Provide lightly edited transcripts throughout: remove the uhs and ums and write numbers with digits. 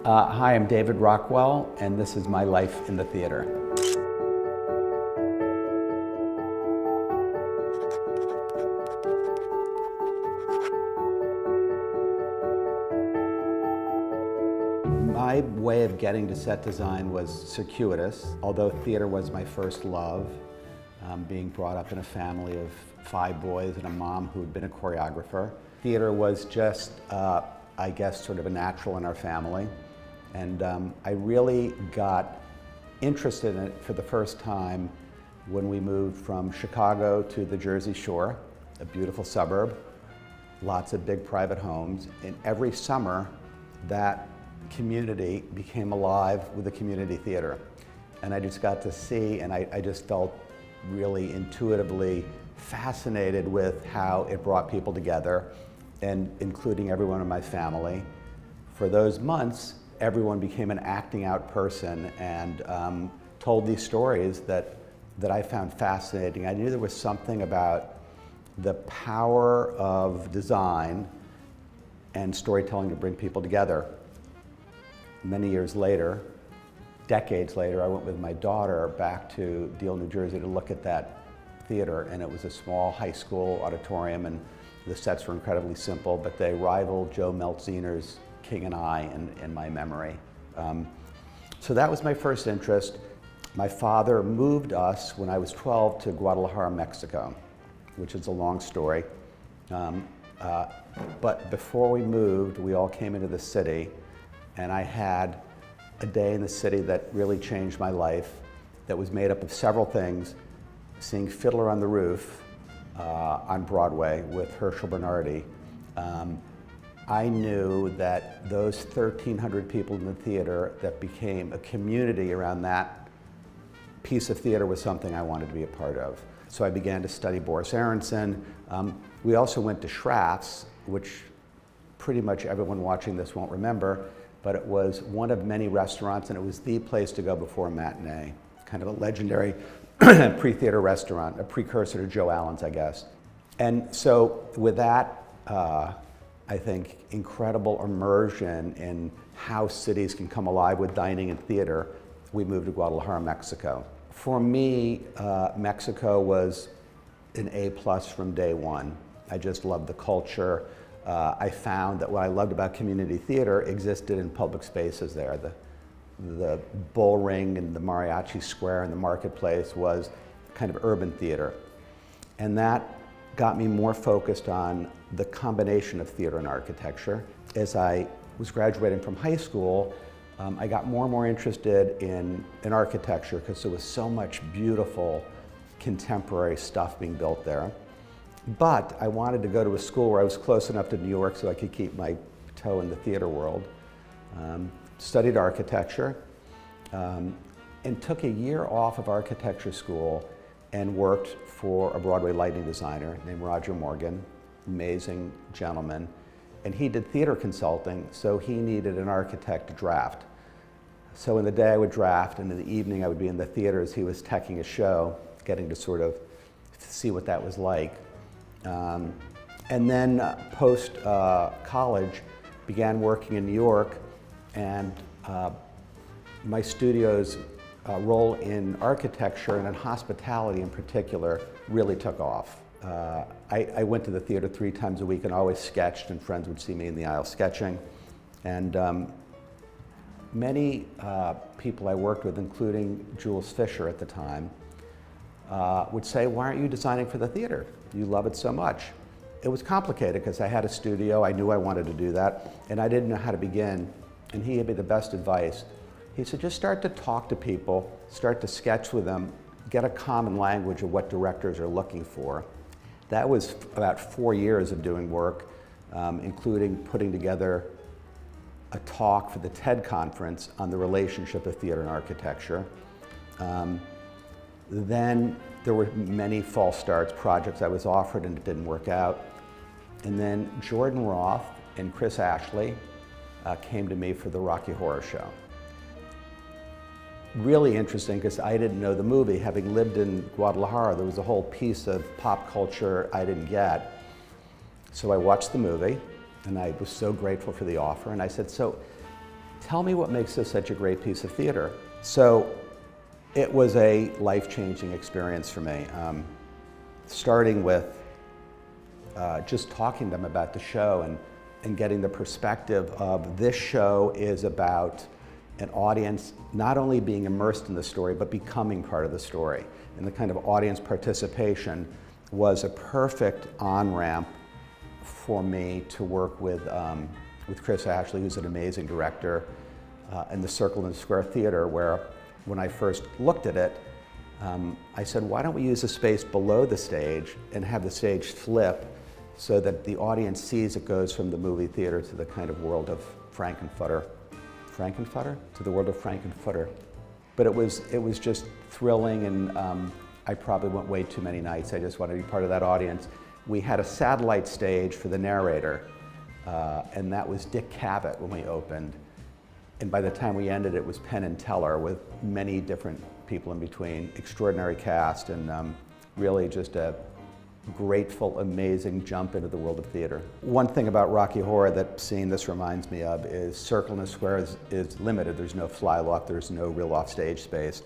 Hi, I'm David Rockwell, and this is my life in the theater. My way of getting to set design was circuitous, although theater was my first love. Being brought up in a family of 5 boys and a mom who had been a choreographer. Theater was just, I guess, sort of a natural in our family. And I really got interested in it for the first time when we moved from Chicago to the Jersey Shore, a beautiful suburb, lots of big private homes. And every summer, that community became alive with a community theater. And I just got to see, and I just felt really intuitively fascinated with how it brought people together, and including everyone in my family. For those months, everyone became an acting out person and told these stories that I found fascinating. I knew there was something about the power of design and storytelling to bring people together. Many years later, decades later, I went with my daughter back to Deal, New Jersey to look at that theater, and it was a small high school auditorium, and the sets were incredibly simple, but they rivaled Joe Meltziner's King and I in my memory. So that was my first interest. My father moved us when I was 12 to Guadalajara, Mexico, which is a long story. But before we moved, we all came into the city, and I had a day in the city that really changed my life, that was made up of several things. Seeing Fiddler on the Roof on Broadway with Herschel Bernardi. I knew that those 1,300 people in the theater that became a community around that piece of theater was something I wanted to be a part of. So I began to study Boris Aronson. We also went to Schrafft's, which pretty much everyone watching this won't remember, but it was one of many restaurants, and it was the place to go before a matinee. Kind of a legendary pre-theater restaurant, a precursor to Joe Allen's, I guess. And so with that, I think, incredible immersion in how cities can come alive with dining and theater, we moved to Guadalajara, Mexico. For me, Mexico was an A+ from day one. I just loved the culture. I found that what I loved about community theater existed in public spaces there. The bull ring and the mariachi square and the marketplace was kind of urban theater. And that got me more focused on the combination of theater and architecture. As I was graduating from high school, I got more and more interested in architecture because there was so much beautiful contemporary stuff being built there. But I wanted to go to a school where I was close enough to New York so I could keep my toe in the theater world. Studied architecture, and took a year off of architecture school and worked for a Broadway lighting designer named Roger Morgan, amazing gentleman. And he did theater consulting, so he needed an architect to draft. So in the day I would draft, and in the evening I would be in the theater as he was teching a show, getting to sort of see what that was like. And then post-college, began working in New York, and my studio's role in architecture and in hospitality in particular really took off. I went to the theater 3 times a week and always sketched, and friends would see me in the aisle sketching. And many people I worked with, including Jules Fisher at the time, would say, "Why aren't you designing for the theater? You love it so much." It was complicated because I had a studio, I knew I wanted to do that, and I didn't know how to begin. And he gave me the best advice. He said, just start to talk to people, start to sketch with them, get a common language of what directors are looking for. That was about 4 years of doing work, including putting together a talk for the TED conference on the relationship of theater and architecture. Then there were many false starts, projects I was offered and it didn't work out. And then Jordan Roth and Chris Ashley came to me for the Rocky Horror Show. Really interesting because I didn't know the movie. Having lived in Guadalajara, there was a whole piece of pop culture I didn't get. So I watched the movie, and I was so grateful for the offer. And I said, so tell me what makes this such a great piece of theater. So it was a life-changing experience for me, starting with just talking to them about the show and getting the perspective of this show is about an audience not only being immersed in the story, but becoming part of the story. And the kind of audience participation was a perfect on-ramp for me to work with Chris Ashley, who's an amazing director, in the Circle and Square Theater, where when I first looked at it, I said, why don't we use a space below the stage and have the stage flip so that the audience sees it goes from the movie theater to the kind of world of Frankenfutter. Frankenfutter? To the world of Frankenfutter. But it was just thrilling, and I probably went way too many nights. I just wanted to be part of that audience. We had a satellite stage for the narrator, and that was Dick Cavett when we opened. And by the time we ended, it was Penn and Teller with many different people in between. Extraordinary cast, and really just a grateful, amazing jump into the world of theater. One thing about Rocky Horror that seeing this reminds me of is Circle and Square is limited. There's no fly loft, there's no real offstage space.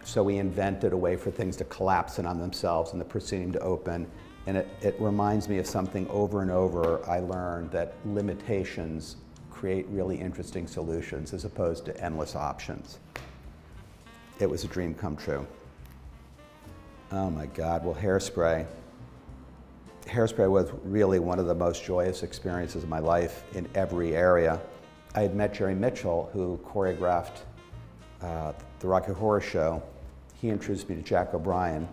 So we invented a way for things to collapse in on themselves and the proscenium to open. And it reminds me of something over and over I learned, that limitations create really interesting solutions as opposed to endless options. It was a dream come true. Oh my God, well, Hairspray. Hairspray was really one of the most joyous experiences of my life in every area. I had met Jerry Mitchell, who choreographed the Rocky Horror Show. He introduced me to Jack O'Brien.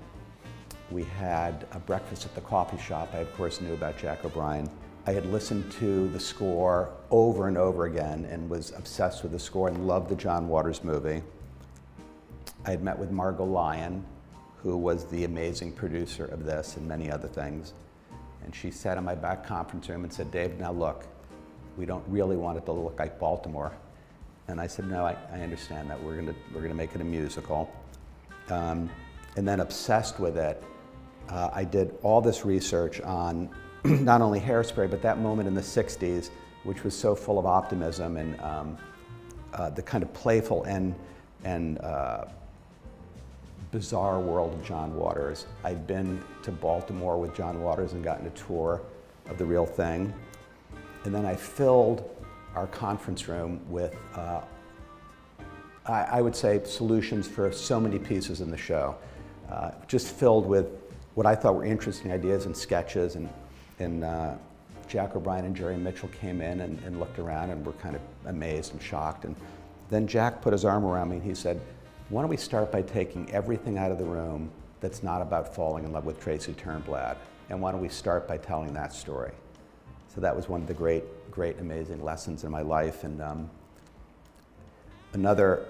We had a breakfast at the coffee shop. I, of course, knew about Jack O'Brien. I had listened to the score over and over again and was obsessed with the score and loved the John Waters movie. I had met with Margot Lyon, who was the amazing producer of this and many other things. And she sat in my back conference room and said, Dave, now look, we don't really want it to look like Baltimore. And I said, no, I understand that. We're gonna make it a musical. And then obsessed with it, I did all this research on not only Hairspray, but that moment in the 60s, which was so full of optimism and the kind of playful and bizarre world of John Waters. I'd been to Baltimore with John Waters and gotten a tour of the real thing. And then I filled our conference room with, I would say, solutions for so many pieces in the show. Just filled with what I thought were interesting ideas and sketches, and Jack O'Brien and Jerry Mitchell came in and looked around and were kind of amazed and shocked. And then Jack put his arm around me and he said, why don't we start by taking everything out of the room that's not about falling in love with Tracy Turnblad, and why don't we start by telling that story? So that was one of the great, amazing lessons in my life. And another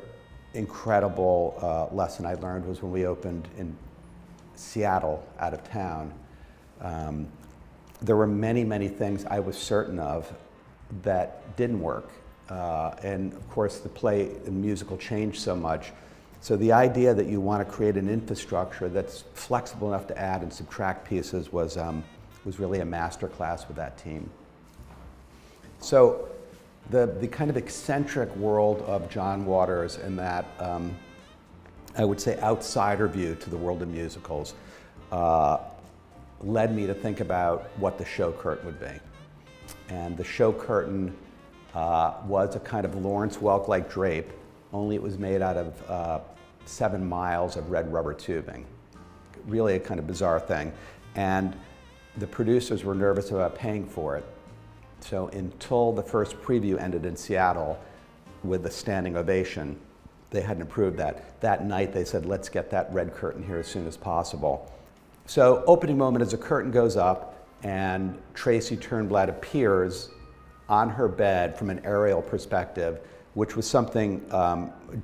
incredible lesson I learned was when we opened in Seattle, out of town. There were many things I was certain of that didn't work. And of course, the play and musical changed so much. So the idea that you want to create an infrastructure that's flexible enough to add and subtract pieces was really a master class with that team. So the kind of eccentric world of John Waters and that, I would say, outsider view to the world of musicals led me to think about what the show curtain would be. And the show curtain was a kind of Lawrence Welk-like drape, only it was made out of 7 miles of red rubber tubing. Really a kind of bizarre thing. And the producers were nervous about paying for it. So until the first preview ended in Seattle with a standing ovation, they hadn't approved that. That night they said, let's get that red curtain here as soon as possible. So opening moment is a curtain goes up and Tracy Turnblad appears on her bed from an aerial perspective, which was something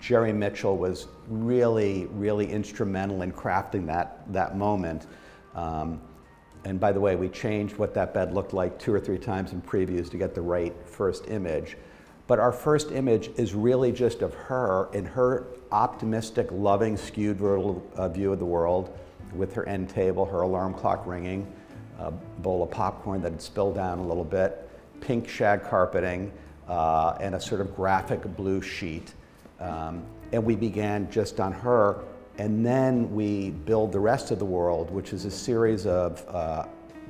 Jerry Mitchell was really instrumental in crafting that moment. And by the way, we changed what that bed looked like 2 or 3 times in previews to get the right first image. But our first image is really just of her in her optimistic, loving, skewed view of the world, with her end table, her alarm clock ringing, a bowl of popcorn that had spilled down a little bit, pink shag carpeting, and a sort of graphic blue sheet. And we began just on her, and then we build the rest of the world, which is a series of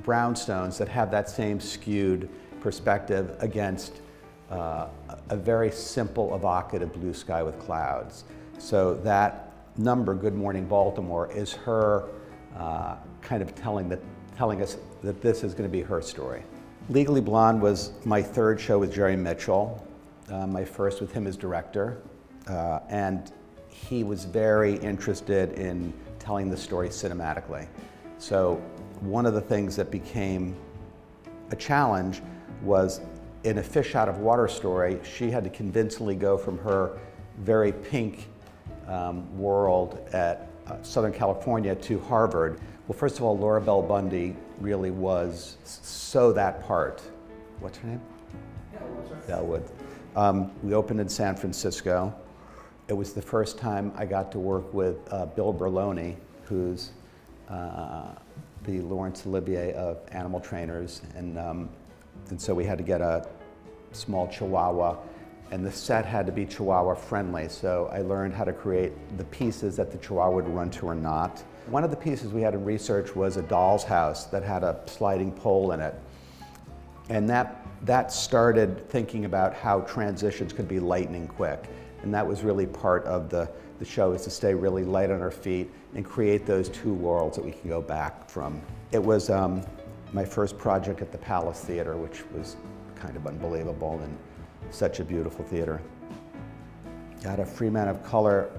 brownstones that have that same skewed perspective against a very simple, evocative blue sky with clouds. So that number, Good Morning Baltimore, is her kind of telling us that this is going to be her story. Legally Blonde was my third show with Jerry Mitchell, my first with him as director, and he was very interested in telling the story cinematically. So one of the things that became a challenge was in a fish out of water story, she had to convincingly go from her very pink world at Southern California to Harvard. Well, first of all, Laura Bell Bundy really was so that part. What's her name? Elwood. We opened in San Francisco. It was the first time I got to work with Bill Berloni, who's the Laurence Olivier of animal trainers, and so we had to get a small Chihuahua, and the set had to be Chihuahua friendly, so I learned how to create the pieces that the Chihuahua would run to or not. One of the pieces we had in research was a doll's house that had a sliding pole in it, and that started thinking about how transitions could be lightning quick, and that was really part of the show, is to stay really light on our feet and create those two worlds that we can go back from. It was my first project at the Palace Theater, which was kind of unbelievable and such a beautiful theater. Got a Free Man of Color.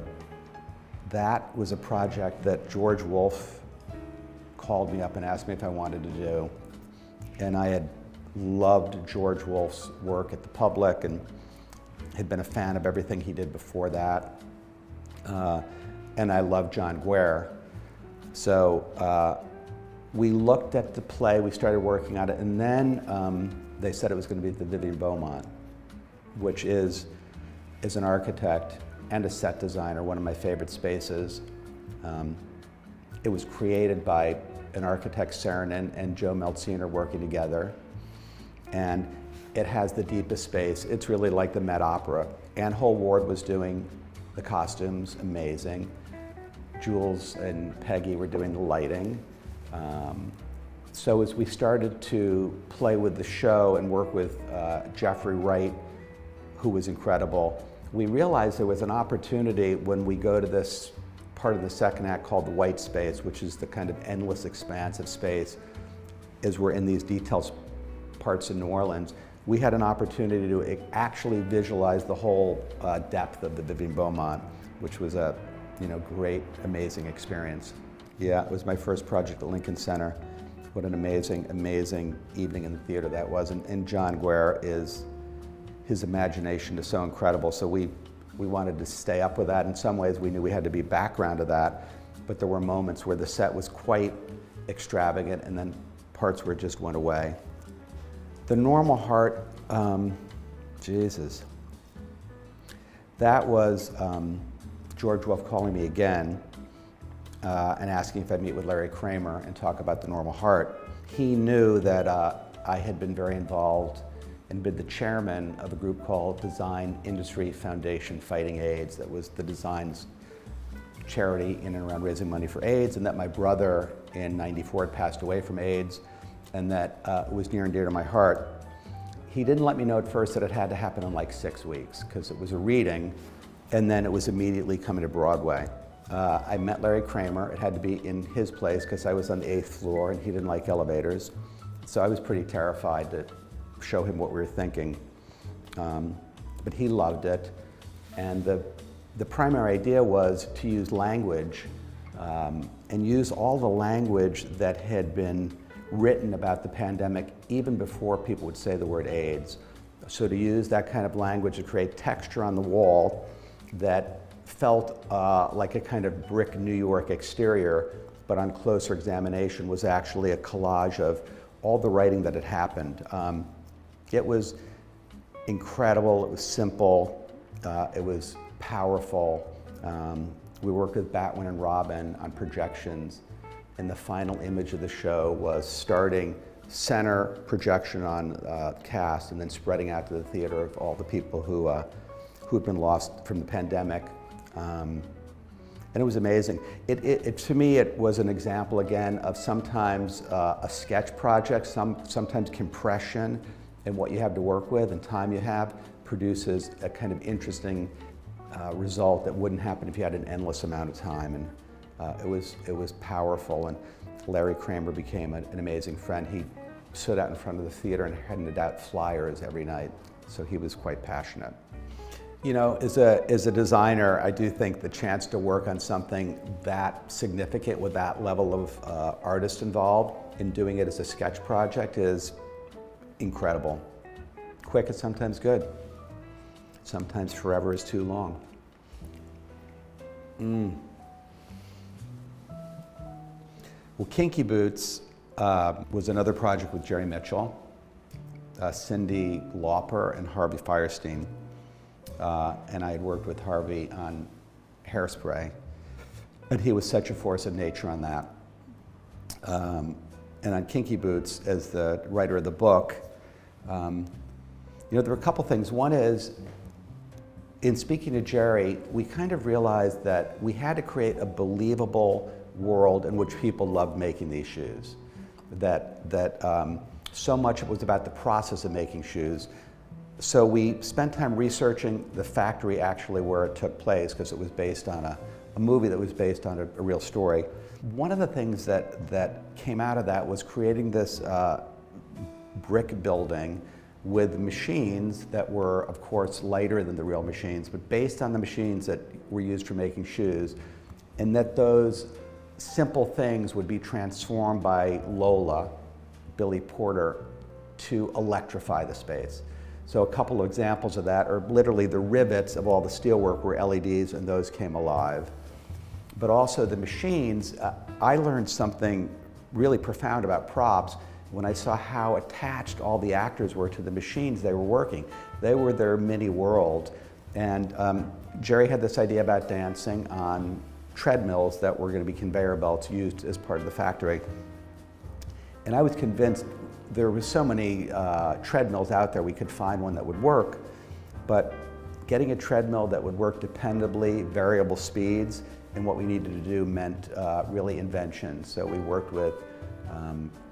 That was a project that George Wolfe called me up and asked me if I wanted to do. And I had loved George Wolfe's work at the Public and had been a fan of everything he did before that. And I loved John Guare. So we looked at the play, we started working on it, and then they said it was going to be at the Vivian Beaumont, which is an architect and a set designer, one of my favorite spaces. It was created by an architect, Saarinen, and Joe Meltziner working together. And it has the deepest space. It's really like the Met Opera. Ann Ward was doing the costumes, amazing. Jules and Peggy were doing the lighting. So as we started to play with the show and work with Jeffrey Wright, who was incredible, we realized there was an opportunity when we go to this part of the second act called the white space, which is the kind of endless expanse of space, as we're in these detailed parts in New Orleans. We had an opportunity to actually visualize the whole depth of the Vivian Beaumont, which was a great, amazing experience. Yeah, it was my first project at Lincoln Center. What an amazing, amazing evening in the theater that was. And John Guare his imagination is so incredible, so we wanted to stay up with that. In some ways, we knew we had to be background to that, but there were moments where the set was quite extravagant, and then parts where it just went away. The Normal Heart, Jesus. That was George Wolfe calling me again and asking if I'd meet with Larry Kramer and talk about The Normal Heart. He knew that I had been very involved and been the chairman of a group called Design Industry Foundation Fighting AIDS. That was the design's charity in and around raising money for AIDS, and that my brother in '94 had passed away from AIDS, and that it was near and dear to my heart. He didn't let me know at first that it had to happen in like 6 weeks, because it was a reading, and then it was immediately coming to Broadway. I met Larry Kramer. It had to be in his place because I was on the 8th floor and he didn't like elevators. So I was pretty terrified to show him what we were thinking. But he loved it. And the primary idea was to use language and use all the language that had been written about the pandemic even before people would say the word AIDS. So to use that kind of language to create texture on the wall that felt like a kind of brick New York exterior, but on closer examination was actually a collage of all the writing that had happened. It was incredible, it was simple, it was powerful. We worked with Batwin and Robin on projections, and the final image of the show was starting center projection on cast, and then spreading out to the theater of all the people who had been lost from the pandemic. And it was amazing. To me, it was an example, again, of sometimes a sketch project, sometimes compression in what you have to work with and time you have produces a kind of interesting result that wouldn't happen if you had an endless amount of time. And it was powerful. And Larry Kramer became an amazing friend. He stood out in front of the theater and handed out flyers every night, so he was quite passionate. You know, as a designer, I do think the chance to work on something that significant with that level of artist involved in doing it as a sketch project is incredible. Quick is sometimes good. Sometimes forever is too long. Well, Kinky Boots was another project with Jerry Mitchell, Cyndi Lauper, and Harvey Fierstein. And I had worked with Harvey on Hairspray, and he was such a force of nature on that. And on Kinky Boots, as the writer of the book, you know, there were a couple things. One is, in speaking to Jerry, we kind of realized that we had to create a believable world in which people loved making these shoes. That so much it was about the process of making shoes. So we spent time researching the factory actually where it took place, because it was based on a movie that was based on a real story. One of the things that came out of that was creating this brick building with machines that were, of course, lighter than the real machines, but based on the machines that were used for making shoes, and that those simple things would be transformed by Lola, Billy Porter, to electrify the space. So a couple of examples of that are literally the rivets of all the steelwork were LEDs, and those came alive. But also the machines, I learned something really profound about props when I saw how attached all the actors were to the machines they were working. They were their mini world. And Jerry had this idea about dancing on treadmills that were going to be conveyor belts used as part of the factory. And I was convinced there were so many treadmills out there, we could find one that would work, but getting a treadmill that would work dependably, variable speeds, and what we needed to do meant really invention. So we worked with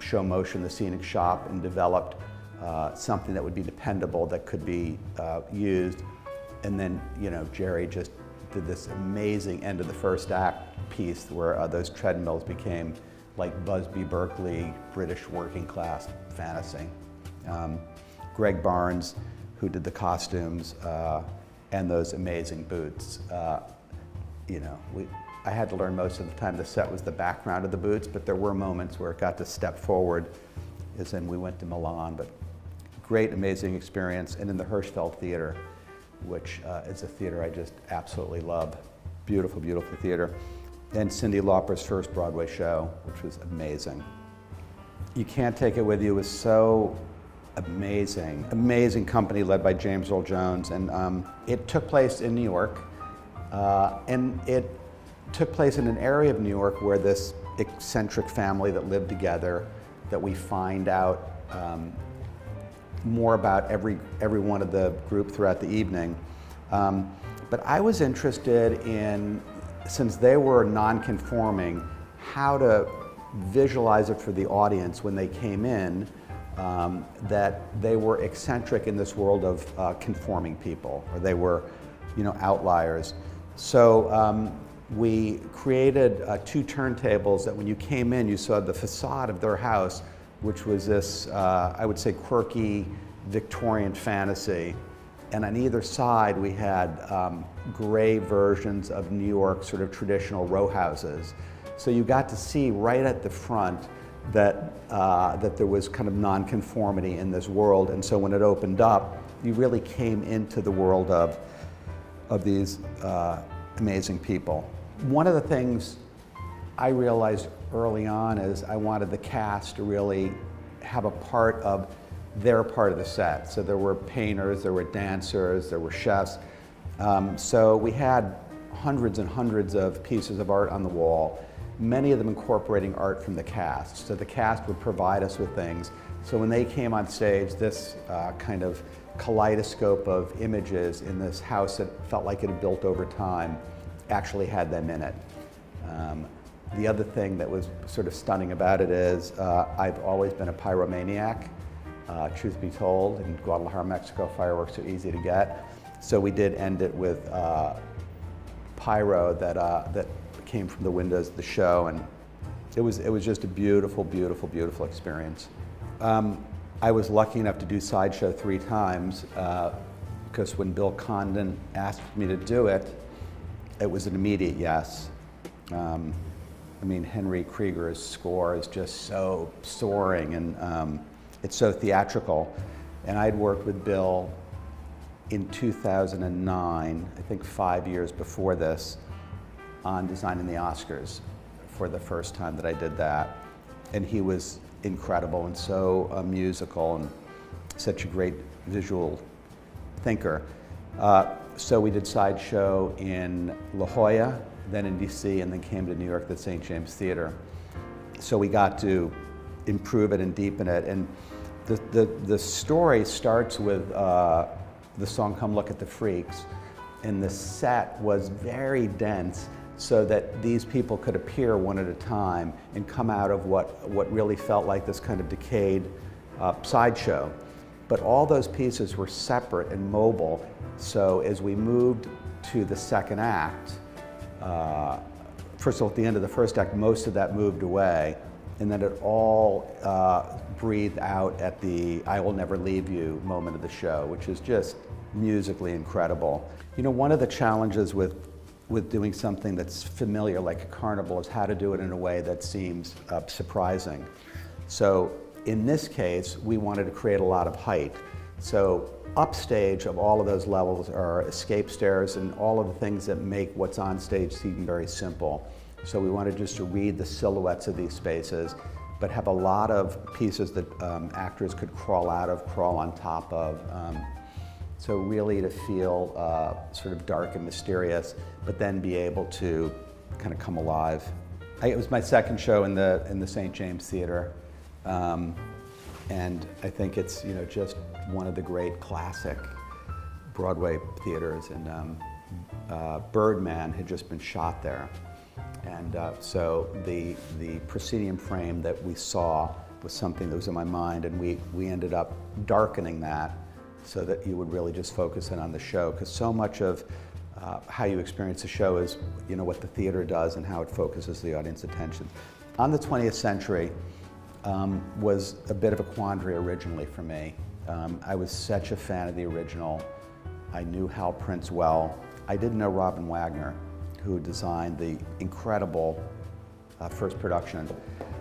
Show Motion, the scenic shop, and developed something that would be dependable, that could be used. And then, you know, Jerry just did this amazing end of the first act piece where those treadmills became like Busby Berkeley, British working class fantasy. Greg Barnes, who did the costumes, and those amazing boots. You know, I had to learn most of the time the set was the background of the boots, but there were moments where it got to step forward, as in we went to Milan, but great, amazing experience. And in the Hirschfeld Theater, which is a theater I just absolutely love. Beautiful, beautiful theater. And Cyndi Lauper's first Broadway show, which was amazing. You Can't Take It With You was so amazing. Amazing company led by James Earl Jones. And it took place in New York. And it took place in an area of New York where this eccentric family that lived together, that we find out more about every one of the group throughout the evening. But I was interested in, since they were non-conforming, how to visualize it for the audience when they came in, that they were eccentric in this world of conforming people, or they were, you know, outliers. So we created 2 turntables that when you came in, you saw the facade of their house, which was this, I would say, quirky Victorian fantasy. And on either side, we had gray versions of New York sort of traditional row houses. So you got to see right at the front that, that there was kind of nonconformity in this world. And so when it opened up, you really came into the world of these amazing people. One of the things I realized early on is I wanted the cast to really have a part of their part of the set. So there were painters, there were dancers, there were chefs. So we had hundreds and hundreds of pieces of art on the wall, many of them incorporating art from the cast. So the cast would provide us with things. So when they came on stage, this kind of kaleidoscope of images in this house that felt like it had built over time actually had them in it. The other thing that was sort of stunning about it is I've always been a pyromaniac. Truth be told, in Guadalajara, Mexico, fireworks are easy to get. So we did end it with pyro that came from the windows of the show, and it was just a beautiful, beautiful, beautiful experience. I was lucky enough to do Sideshow 3 times because when Bill Condon asked me to do it, it was an immediate yes. I mean, Henry Krieger's score is just so soaring, and it's so theatrical. And I'd worked with Bill in 2009, I think 5 years before this, on designing the Oscars for the first time that I did that. And he was incredible and so musical and such a great visual thinker. So we did Sideshow in La Jolla, then in DC, and then came to New York, the St. James Theater. So we got to improve it and deepen it. And the story starts with the song Come Look at the Freaks, and the set was very dense so that these people could appear one at a time and come out of what really felt like this kind of decayed sideshow. But all those pieces were separate and mobile, so as we moved to the second act, first of all, at the end of the first act, most of that moved away, and then it all breathed out at the I Will Never Leave You moment of the show, which is just musically incredible. You know, one of the challenges with doing something that's familiar like a carnival is how to do it in a way that seems surprising. So in this case, we wanted to create a lot of height. So upstage of all of those levels are escape stairs and all of the things that make what's on stage seem very simple. So we wanted just to read the silhouettes of these spaces, but have a lot of pieces that actors could crawl out of, crawl on top of. So really to feel sort of dark and mysterious, but then be able to kind of come alive. It was my second show in the St. James Theater, and I think it's just one of the great classic Broadway theaters. And Birdman had just been shot there, and so the proscenium frame that we saw was something that was in my mind, and we ended up darkening that so that you would really just focus in on the show, because so much of how you experience a show is what the theater does and how it focuses the audience attention. On the 20th Century was a bit of a quandary originally for me. I was such a fan of the original. I knew Hal Prince well. I didn't know Robin Wagner, who designed the incredible first production.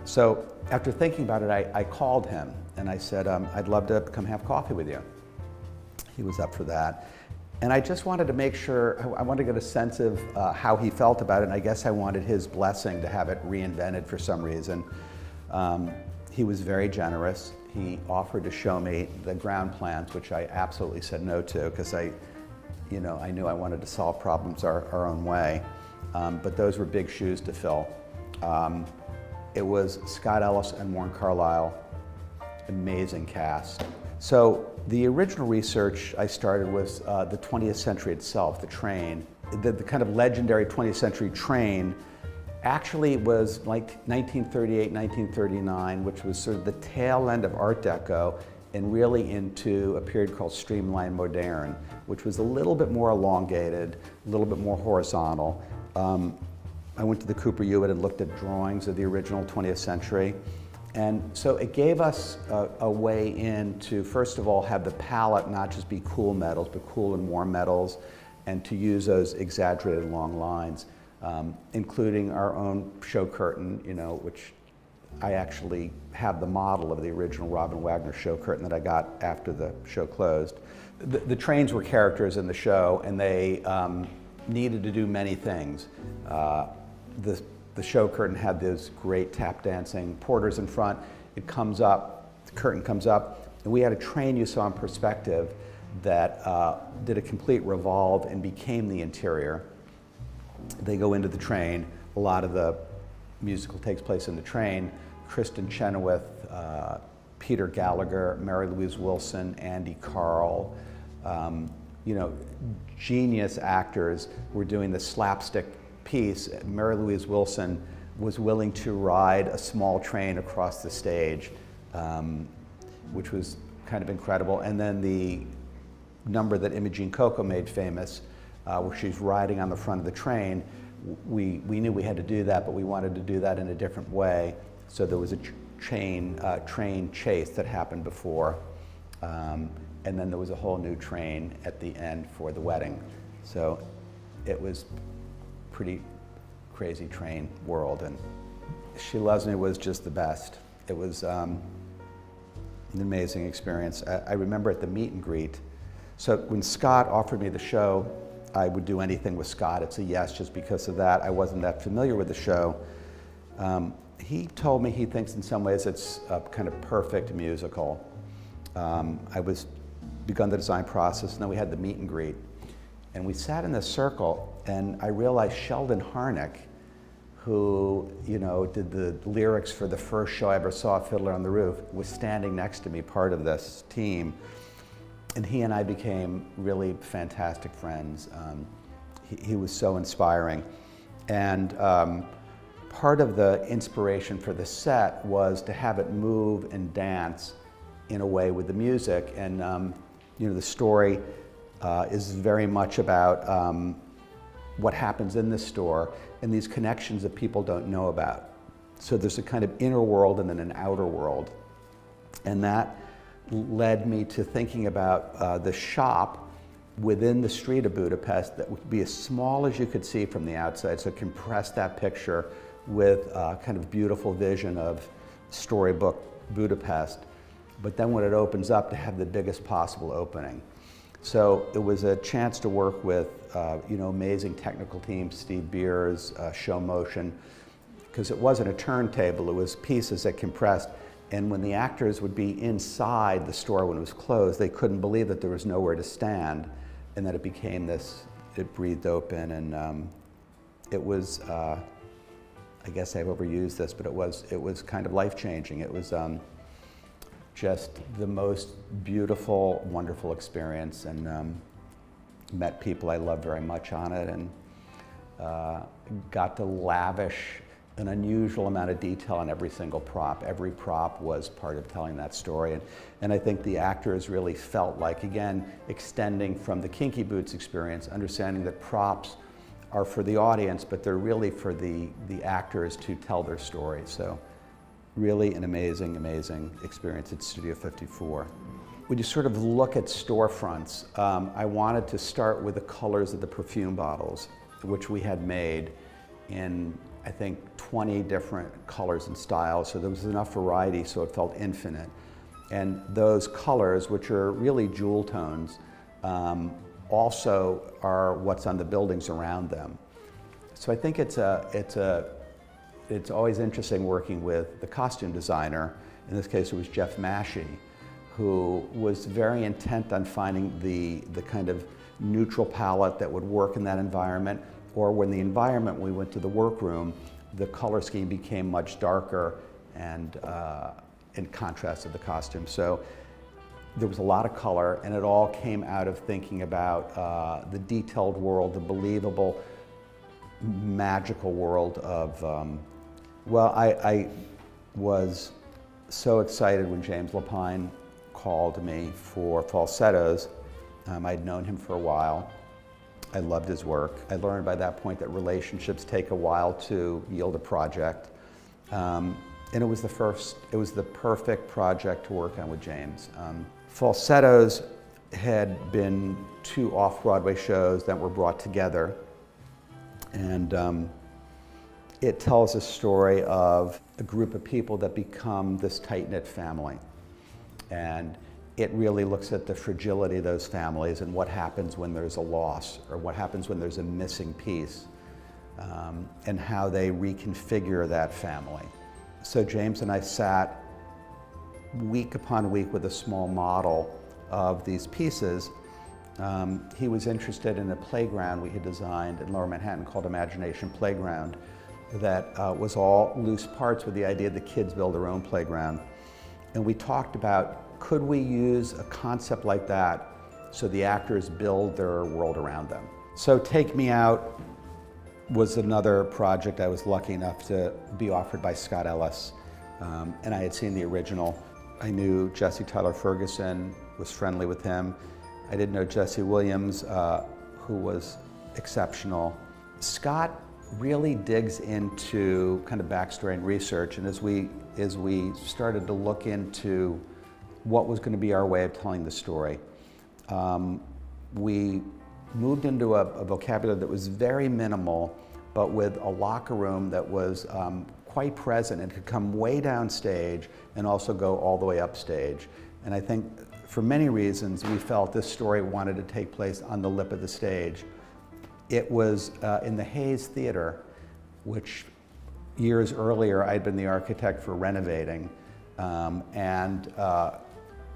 So after thinking about it, I called him and I said, I'd love to come have coffee with you. He was up for that. And I just wanted to make sure, I wanted to get a sense of how he felt about it, and I guess I wanted his blessing to have it reinvented for some reason. He was very generous. He offered to show me the ground plans, which I absolutely said no to, because I knew I wanted to solve problems our own way. But those were big shoes to fill. It was Scott Ellis and Warren Carlyle, amazing cast. So the original research I started was the 20th Century itself, the train. The kind of legendary 20th Century train actually was like 1938, 1939, which was sort of the tail end of Art Deco and really into a period called Streamline Moderne, which was a little bit more elongated, a little bit more horizontal. I went to the Cooper Hewitt and looked at drawings of the original 20th Century. And so it gave us a way in to, first of all, have the palette not just be cool metals, but cool and warm metals, and to use those exaggerated long lines, including our own show curtain, which I actually have the model of the original Robin Wagner show curtain that I got after the show closed. The trains were characters in the show, and they needed to do many things. The show curtain had those great tap dancing porters in front. It comes up, the curtain comes up, and we had a train you saw in perspective that did a complete revolve and became the interior. They go into the train. A lot of the musical takes place in the train. Kristen Chenoweth, Peter Gallagher, Mary Louise Wilson, Andy Carl, you know, genius actors were doing the slapstick piece. Mary Louise Wilson was willing to ride a small train across the stage, which was kind of incredible. And then the number that Imogene Coco made famous, where she's riding on the front of the train, we knew we had to do that, but we wanted to do that in a different way. So there was a train chase that happened before, and then there was a whole new train at the end for the wedding. So it was pretty crazy train world, and She Loves Me was just the best. It was an amazing experience. I remember at the meet and greet, so when Scott offered me the show, I would do anything with Scott. It's a yes, just because of that. I wasn't that familiar with the show. He told me he thinks in some ways it's a kind of perfect musical. I was begun the design process, and then we had the meet and greet. And we sat in this circle, and I realized Sheldon Harnick, who, you know, did the lyrics for the first show I ever saw, Fiddler on the Roof, was standing next to me, part of this team. And he and I became really fantastic friends. He was so inspiring. And part of the inspiration for the set was to have it move and dance in a way with the music. And you know, the story is very much about what happens in the store and these connections that people don't know about. So there's a kind of inner world and then an outer world. And that led me to thinking about the shop within the street of Budapest that would be as small as you could see from the outside, so compress that picture with a kind of beautiful vision of storybook Budapest, but then when it opens up, to have the biggest possible opening. So it was a chance to work with you know, amazing technical teams, Steve Beers, Show Motion, because it wasn't a turntable, it was pieces that compressed. And when the actors would be inside the store when it was closed, they couldn't believe that there was nowhere to stand, and that it became this, it breathed open, and it was, I guess I've overused this, but it was kind of life-changing. It was just the most beautiful, wonderful experience, and met people I love very much on it, and got to lavish an unusual amount of detail on every single prop. Every prop was part of telling that story. And I think the actors really felt like, again, extending from the Kinky Boots experience, understanding that props are for the audience, but they're really for the actors to tell their story. So really an amazing, amazing experience at Studio 54. When you sort of look at storefronts, I wanted to start with the colors of the perfume bottles, which we had made in, I think, 20 different colors and styles, so there was enough variety so it felt infinite. And those colors, which are really jewel tones, also are what's on the buildings around them. So I think it's always interesting working with the costume designer. In this case, it was Jeff Mashey, who was very intent on finding the kind of neutral palette that would work in that environment, or when the environment, when we went to the workroom, the color scheme became much darker and in contrast to the costume. So there was a lot of color, and it all came out of thinking about the detailed world, the believable, magical world of, well, I was so excited when James Lapine called me for Falsettos. I'd known him for a while. I loved his work. I learned by that point that relationships take a while to yield a project. And it was the perfect project to work on with James. Falsettos had been 2 off-Broadway shows that were brought together. And it tells a story of a group of people that become this tight-knit family. And it really looks at the fragility of those families and what happens when there's a loss, or what happens when there's a missing piece, and how they reconfigure that family. So James and I sat week upon week with a small model of these pieces. He was interested in a playground we had designed in Lower Manhattan called Imagination Playground. that was all loose parts with the idea that kids build their own playground. And we talked about, could we use a concept like that so the actors build their world around them? So Take Me Out was another project I was lucky enough to be offered by Scott Ellis. And I had seen the original. I knew Jesse Tyler Ferguson, was friendly with him. I didn't know Jesse Williams, who was exceptional. Scott really digs into kind of backstory and research, and as we started to look into what was going to be our way of telling the story, we moved into a vocabulary that was very minimal, but with a locker room that was quite present and could come way downstage and also go all the way upstage. And I think for many reasons we felt this story wanted to take place on the lip of the stage. It was in the Hayes Theater, which years earlier I'd been the architect for renovating.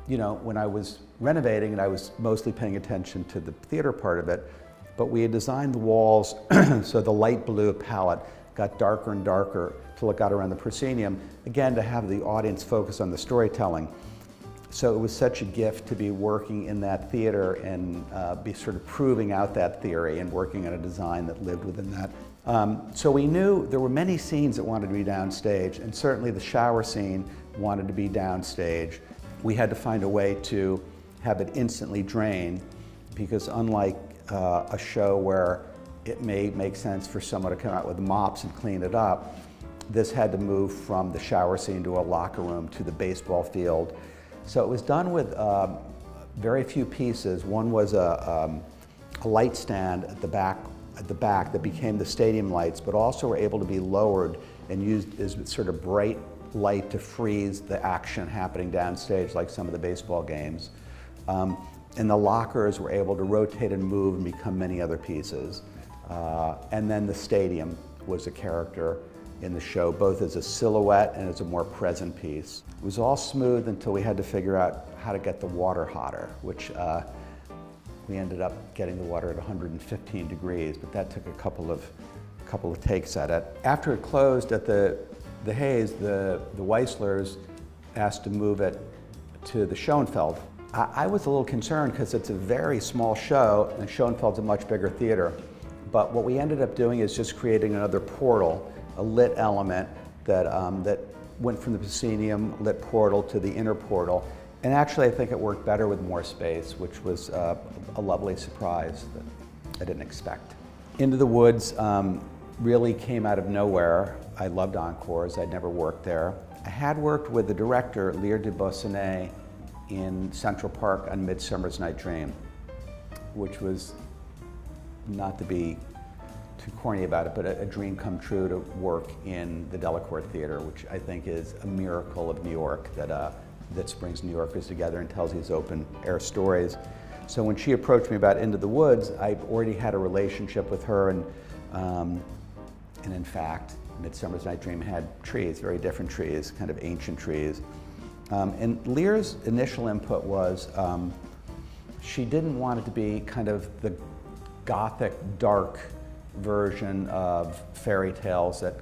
You know, when I was renovating, and I was mostly paying attention to the theater part of it, but we had designed the walls so the light blue palette got darker and darker till it got around the proscenium, again to have the audience focus on the storytelling. So it was such a gift to be working in that theater and be sort of proving out that theory and working on a design that lived within that. So we knew there were many scenes that wanted to be downstage, and certainly the shower scene wanted to be downstage. We had to find a way to have it instantly drain, because unlike a show where it may make sense for someone to come out with mops and clean it up, this had to move from the shower scene to a locker room to the baseball field. So it was done with very few pieces. One was a light stand at the back that became the stadium lights, but also were able to be lowered and used as sort of bright light to freeze the action happening downstage, like some of the baseball games. And the lockers were able to rotate and move and become many other pieces. And then the stadium was a character in the show, both as a silhouette and as a more present piece. It was all smooth until we had to figure out how to get the water hotter, which we ended up getting the water at 115 degrees, but that took a couple of takes at it. After it closed at the Hayes, the Weislers asked to move it to the Schoenfeld. I was a little concerned because it's a very small show and Schoenfeld's a much bigger theater. But what we ended up doing is just creating another portal, a lit element that went from the proscenium lit portal to the inner portal. And actually I think it worked better with more space, which was a lovely surprise that I didn't expect. Into the Woods really came out of nowhere. I loved encores, I'd never worked there. I had worked with the director, Lear de Bossonet, in Central Park on Midsummer's Night Dream, which was, not to be too corny about it, but a dream come true to work in the Delacorte Theater, which I think is a miracle of New York that brings New Yorkers together and tells these open air stories. So when she approached me about Into the Woods, I already had a relationship with her, and in fact, Midsummer's Night Dream had trees, very different trees, kind of ancient trees. And Lear's initial input was she didn't want it to be kind of the gothic, dark version of fairy tales that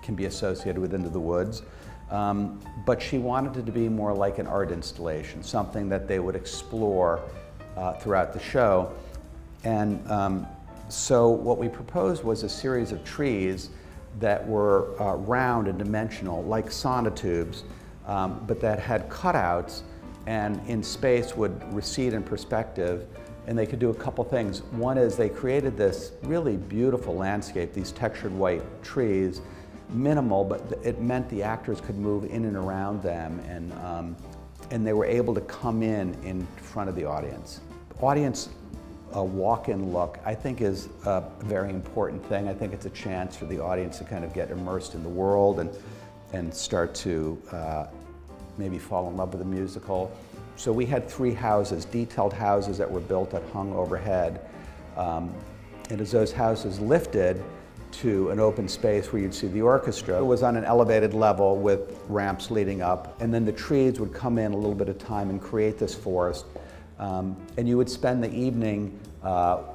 can be associated with Into the Woods, but she wanted it to be more like an art installation, something that they would explore throughout the show. And so what we proposed was a series of trees that were round and dimensional, like sonotubes, but that had cutouts and in space would recede in perspective, and they could do a couple things. One is they created this really beautiful landscape, these textured white trees, minimal, but it meant the actors could move in and around them, and they were able to come in front of the audience. Audience walk-in look, I think, is a very important thing. I think it's a chance for the audience to kind of get immersed in the world and start to maybe fall in love with the musical. So we had 3 houses, detailed houses that were built that hung overhead. And as those houses lifted to an open space where you'd see the orchestra, it was on an elevated level with ramps leading up, and then the trees would come in a little bit at a time and create this forest And you would spend the evening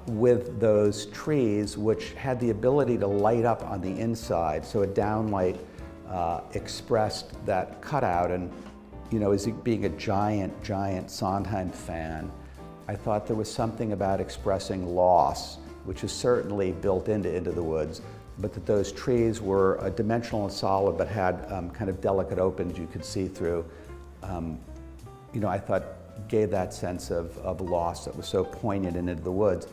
with those trees, which had the ability to light up on the inside. So a downlight expressed that cutout. And as being a giant Sondheim fan, I thought there was something about expressing loss, which is certainly built into the Woods, but that those trees were dimensional and solid, but had kind of delicate opens you could see through. I thought gave that sense of loss that was so poignant in Into the Woods.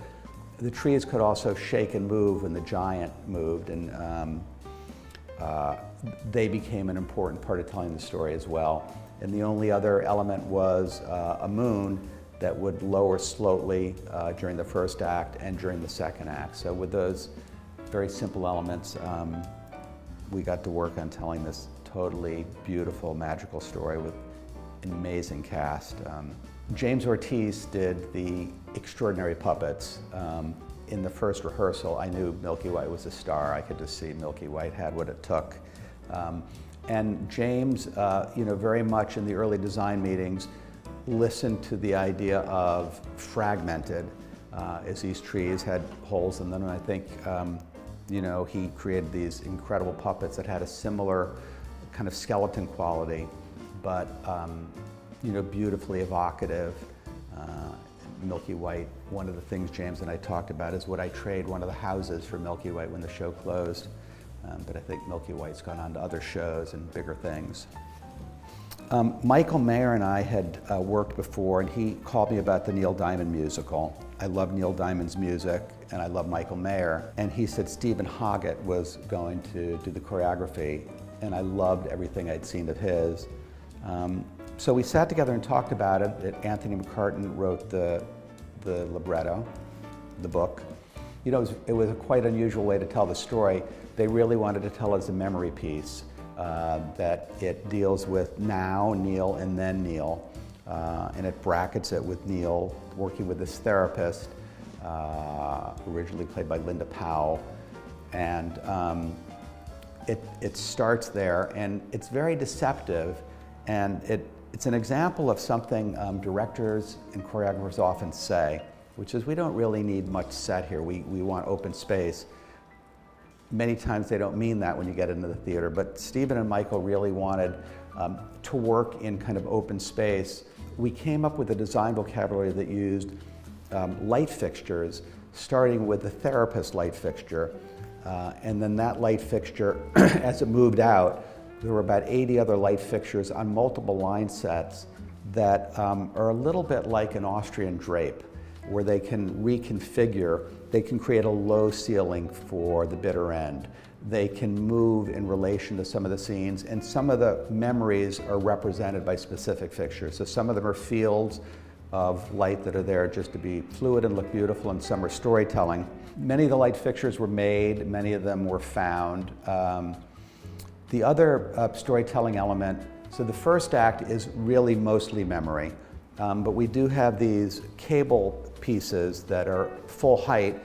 The trees could also shake and move when the giant moved, and they became an important part of telling the story as well. And the only other element was a moon that would lower slowly during the first act and during the second act. So with those very simple elements, we got to work on telling this totally beautiful, magical story with an amazing cast. James Ortiz did the extraordinary puppets. In the first rehearsal, I knew Milky White was a star. I could just see Milky White had what it took. And James, very much in the early design meetings, listened to the idea of fragmented, as these trees had holes in them. And I think, he created these incredible puppets that had a similar kind of skeleton quality, but beautifully evocative. Milky White, one of the things James and I talked about is would I trade one of the houses for Milky White when the show closed. But I think Milky White's gone on to other shows and bigger things. Michael Mayer and I had worked before, and he called me about the Neil Diamond musical. I love Neil Diamond's music, and I love Michael Mayer. And he said Stephen Hoggett was going to do the choreography, and I loved everything I'd seen of his. So we sat together and talked about it. Anthony McCartan wrote the libretto, the book. It was a quite unusual way to tell the story. They really wanted to tell us a memory piece, that it deals with now Neil and then Neil, and it brackets it with Neil working with this therapist, originally played by Linda Powell, and it starts there, and it's very deceptive, and it's an example of something directors and choreographers often say, which is we don't really need much set here, we want open space. Many times they don't mean that when you get into the theater, but Stephen and Michael really wanted to work in kind of open space. We came up with a design vocabulary that used light fixtures, starting with the therapist light fixture, and then that light fixture, as it moved out, there were about 80 other light fixtures on multiple line sets that are a little bit like an Austrian drape, where they can reconfigure. They can create a low ceiling for the bitter end. They can move in relation to some of the scenes, and some of the memories are represented by specific fixtures. So some of them are fields of light that are there just to be fluid and look beautiful, and some are storytelling. Many of the light fixtures were made, many of them were found. The other storytelling element, so the first act is really mostly memory, but we do have these cable pieces that are full height,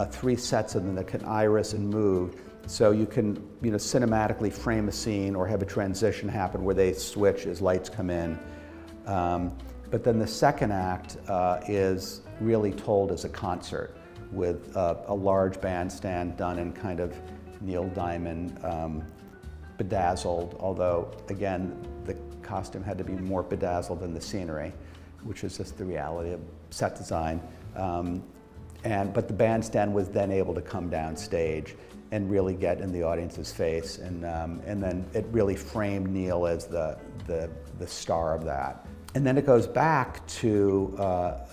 3 sets of them that can iris and move. So you can cinematically frame a scene or have a transition happen where they switch as lights come in. But then the second act is really told as a concert with a large bandstand done in kind of Neil Diamond bedazzled, although again the costume had to be more bedazzled than the scenery, which is just the reality of set design. But the bandstand was then able to come down stage and really get in the audience's face, and then it really framed Neil as the star of that. And then it goes back to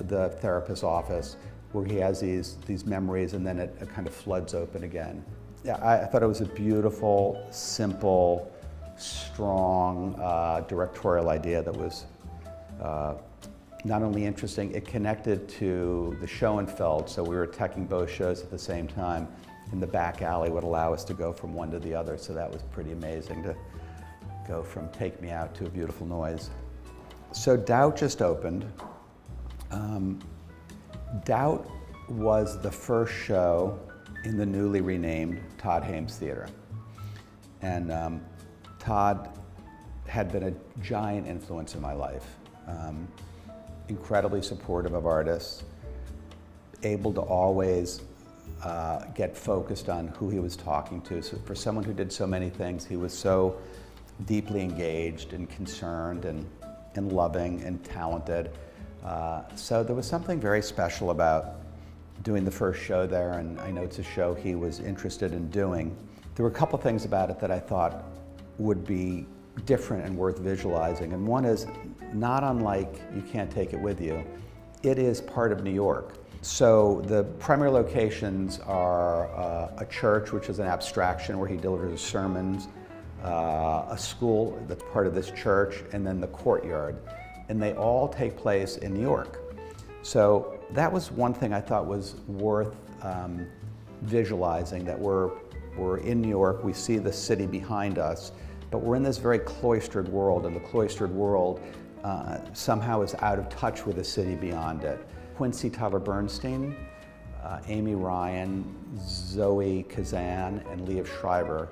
the therapist's office where he has these memories, and then it kind of floods open again. Yeah, I thought it was a beautiful, simple, strong directorial idea that was not only interesting, it connected to the show and felt, so we were teching both shows at the same time, and the back alley would allow us to go from one to the other, so that was pretty amazing to go from Take Me Out to A Beautiful Noise. So Doubt just opened. Doubt was the first show in the newly renamed Todd Hames Theater. And Todd had been a giant influence in my life. incredibly supportive of artists, able to always get focused on who he was talking to. So for someone who did so many things, he was so deeply engaged and concerned and loving and talented. So there was something very special about doing the first show there, and I know it's a show he was interested in doing. There were a couple things about it that I thought would be different and worth visualizing, and one is, not unlike You Can't Take It With You, it is part of New York. So the primary locations are a church, which is an abstraction where he delivers sermons, a school that's part of this church, and then the courtyard. And they all take place in New York. So that was one thing I thought was worth visualizing, that we're in New York, we see the city behind us, but we're in this very cloistered world, and the cloistered world somehow is out of touch with the city beyond it. Quincy Tyler-Bernstein, Amy Ryan, Zoe Kazan, and Liev Schreiber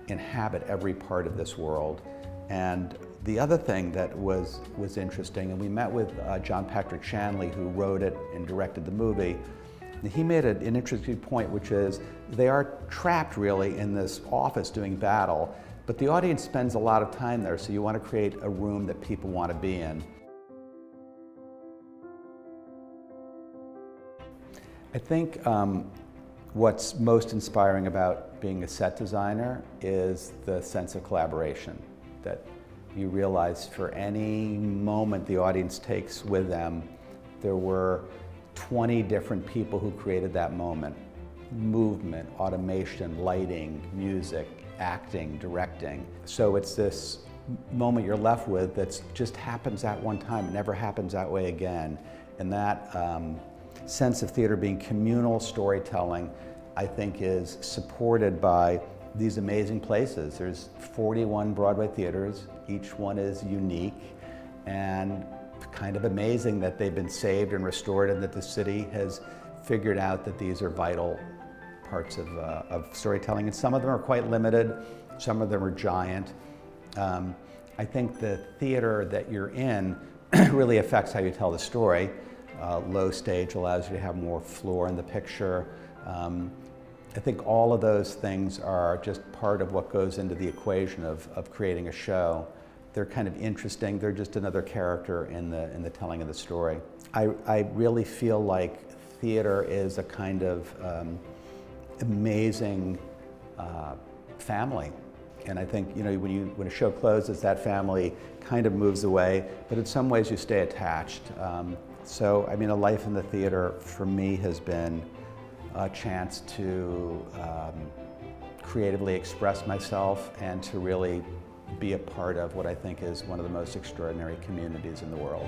inhabit every part of this world. And the other thing that was interesting, and we met with John Patrick Shanley, who wrote it and directed the movie. He made an interesting point, which is they are trapped really in this office doing battle, but the audience spends a lot of time there, so you want to create a room that people want to be in. I think what's most inspiring about being a set designer is the sense of collaboration, that you realize for any moment the audience takes with them, there were 20 different people who created that moment. Movement, automation, lighting, music, acting, directing. So it's this moment you're left with that just happens at one time, it never happens that way again. And that sense of theater being communal storytelling, I think, is supported by these amazing places. There's 41 Broadway theaters, each one is unique, and kind of amazing that they've been saved and restored, and that the city has figured out that these are vital parts of storytelling. And some of them are quite limited, some of them are giant. I think the theater that you're in really affects how you tell the story. Low stage allows you to have more floor in the picture. I think all of those things are just part of what goes into the equation of creating a show. They're kind of interesting, they're just another character in the telling of the story. I really feel like theater is a kind of amazing family. And I think, you know, when a show closes, that family kind of moves away, but in some ways you stay attached. So, I mean, a life in the theater for me has been a chance to creatively express myself and to really be a part of what I think is one of the most extraordinary communities in the world.